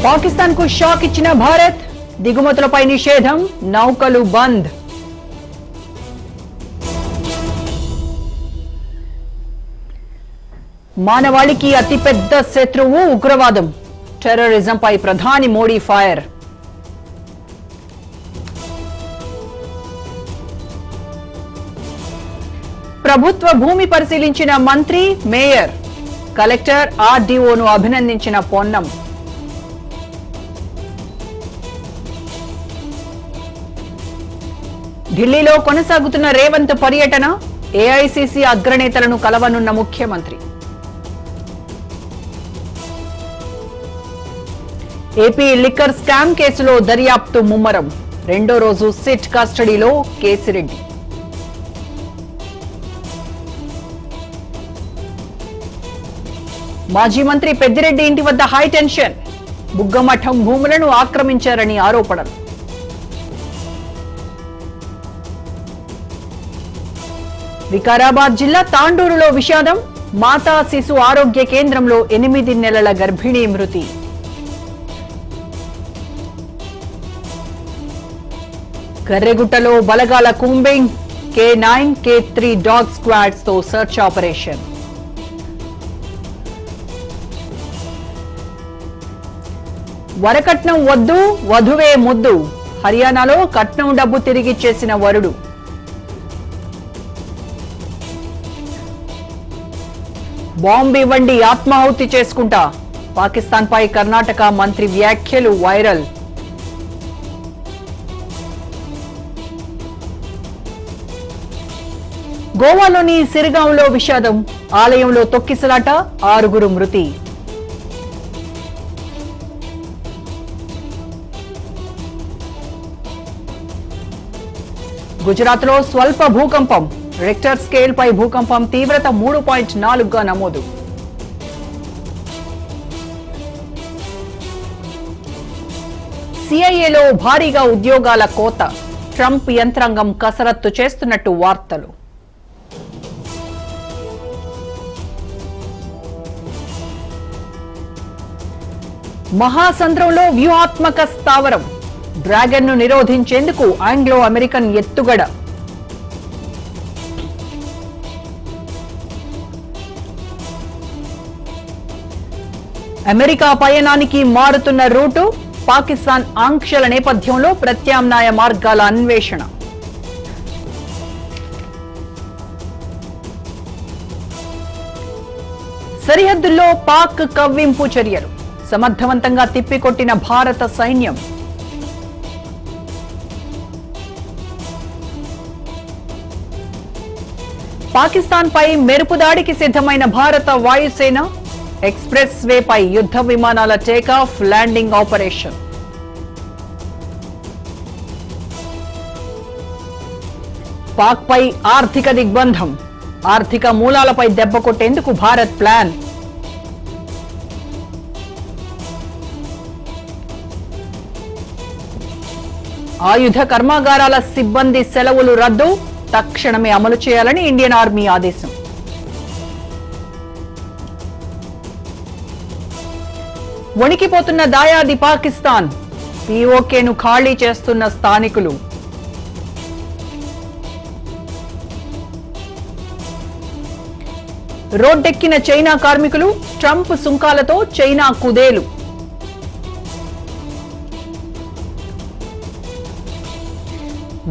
పాకిస్తాన్ కు షాక్ ఇచ్చిన భారత్, దిగుమతులపై నిషేధం, నౌకలు బంద్. మానవాళికి అతిపెద్ద శత్రువు ఉగ్రవాదం, టెర్రరిజంపై ప్రధాని మోడీ ఫైర్. ప్రభుత్వ భూమి పరిశీలించిన మంత్రి, మేయర్, కలెక్టర్, ఆర్డీఓను అభినందించిన పొన్నం. ఢిల్లీలో కొనసాగుతున్న రేవంత్ పర్యటన, ఏఐసీసీ అగ్రనేతలను కలవనున్న ముఖ్యమంత్రి. ఏపీ లిక్కర్ స్కామ్ కేసులో దర్యాప్తు ముమ్మరం, రెండో రోజు సిట్ కస్టడీలో కేసిరెడ్డి. మాజీ మంత్రి పెద్దిరెడ్డి ఇంటి వద్ద హైటెన్షన్, బుగ్గమఠం భూములను ఆక్రమించారని ఆరోపణలు. వికారాబాద్ జిల్లా తాండూరులో విషాదం, మాతా శిశు ఆరోగ్య కేంద్రంలో 8 నెలల గర్భిణీ మృతి. కర్రెగుట్టలో బలగాల combing, K9, K3 dog squads తో సెర్చ్ ఆపరేషన్. వరకట్నం వద్దు, వధువే ముద్దు, హర్యానాలో కట్నం డబ్బు తిరిగిచ్చేసిన వరుడు. బాంబు ఇవ్వండి ఆత్మాహుతి చేసుకుంటా, పాకిస్తాన్ పై కర్ణాటక మంత్రి వ్యాఖ్యలు వైరల్. గోవాలోని సిరిగాంలో విషాదం, ఆలయంలో తొక్కిసలాట, 6 మృతి. గుజరాత్ లో స్వల్ప భూకంపం, రిక్టర్ స్కేల్ పై భూకంపం తీవ్రత 3.4గా నమోదు. సిఐఏలో భారీగా ఉద్యోగాల కోత, ట్రంప్ యంత్రాంగం కసరత్తు చేస్తున్నట్టు వార్తలు. మహాసంద్రంలో వ్యూహాత్మక స్థావరం, డ్రాగన్ ను నిరోధించేందుకు ఆంగ్లో అమెరికన్ ఎత్తుగడ. అమెరికా పయనానికి మారుతున్న రూటు, పాకిస్తాన్ ఆంక్షల నేపథ్యంలో ప్రత్యామ్నాయ మార్గాల అన్వేషణ. సరిహద్దుల్లో పాక్ కవ్వింపు చర్యలు, సమర్థవంతంగా తిప్పికొట్టిన భారత సైన్యం. పాకిస్తాన్ పై మెరుపు దాడికి సిద్ధమైన భారత వాయుసేన, ఎక్స్ప్రెస్ వేపై యుద్ధ విమానాల టేకాఫ్, ల్యాండింగ్ ఆపరేషన్. పాక్ పై ఆర్థిక దిగ్బంధం, ఆర్థిక మూలాలపై దెబ్బ కొట్టేందుకు భారత్ ప్లాన్. ఆయుధ కర్మాగారాల సిబ్బంది సెలవులు రద్దు, తక్షణమే అమలు చేయాలని ఇండియన్ ఆర్మీ ఆదేశం. వణికిపోతున్న దాయాది పాకిస్తాన్, పీఓకేను ఖాళీ చేస్తున్న స్థానికులు. రోడ్డెక్కిన చైనా కార్మికులు, ట్రంప్ సుంకాలతో చైనా కుదేలు.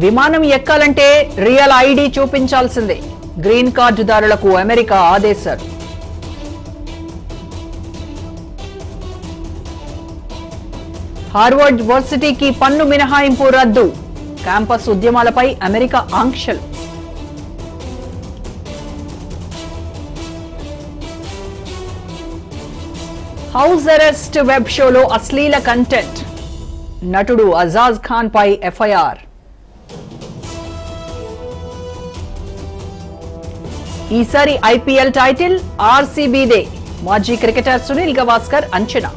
విమానం ఎక్కాలంటే రియల్ ఐడి చూపించాల్సిందే, గ్రీన్ కార్డుదారులకు అమెరికా ఆదేశాలు. హార్వర్డ్ వర్సిటీకి పన్ను మినహాయింపు రద్దు, క్యాంపస్ ఉద్యమాలపై అమెరికా ఆంక్షలు. హౌస్ అరెస్ట్ వెబ్ షోలో అశ్లీల కంటెంట్, నటుడు అజాజ్ ఖాన్ పై ఎఫ్ఐఆర్. ఈసారి ఐపీఎల్ టైటిల్ ఆర్సీబీదే, మాజీ క్రికెటర్ సునీల్ గవాస్కర్ అంచనా.